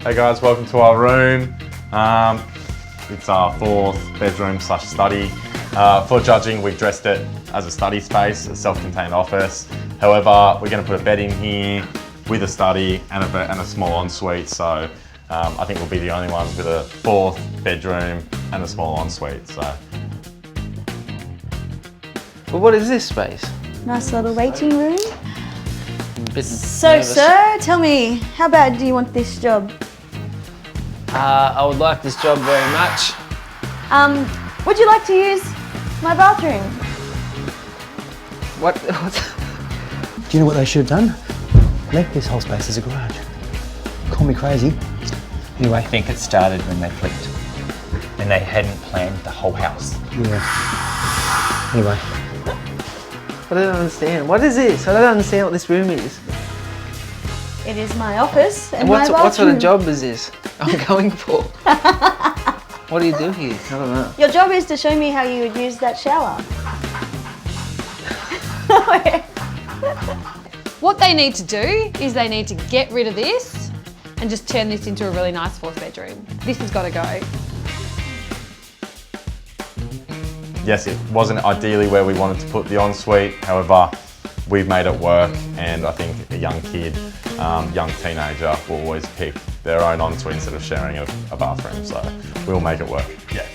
Hey guys, welcome to our room. It's our 4th bedroom slash study. For judging, we've dressed it as a study space, a self-contained office. However, we're going to put a bed in here with a study and a small ensuite. So I think we'll be the only ones with a 4th bedroom and a small ensuite. So. Well, what is this space? Nice little waiting room. So, sir, tell me, how bad do you want this job? I would like this job very much. Would you like to use my bathroom? What? Do you know what they should have done? Left this whole space as a garage. Call me crazy. Anyway, I think it started when they flipped and they hadn't planned the whole house. Yeah. Anyway. I don't understand. What is this? I don't understand what this room is. It is my office and my bathroom. What sort of job is this I'm going for? What do you do here? I don't know. Your job is to show me how you would use that shower. What they need to do is they need to get rid of this and just turn this into a really nice 4th bedroom. This has got to go. Yes, it wasn't ideally where we wanted to put the ensuite. However, we've made it work, and I think a young kid, young teenager will always pick their own ensuite instead of sharing a bathroom. So we'll make it work. Yeah.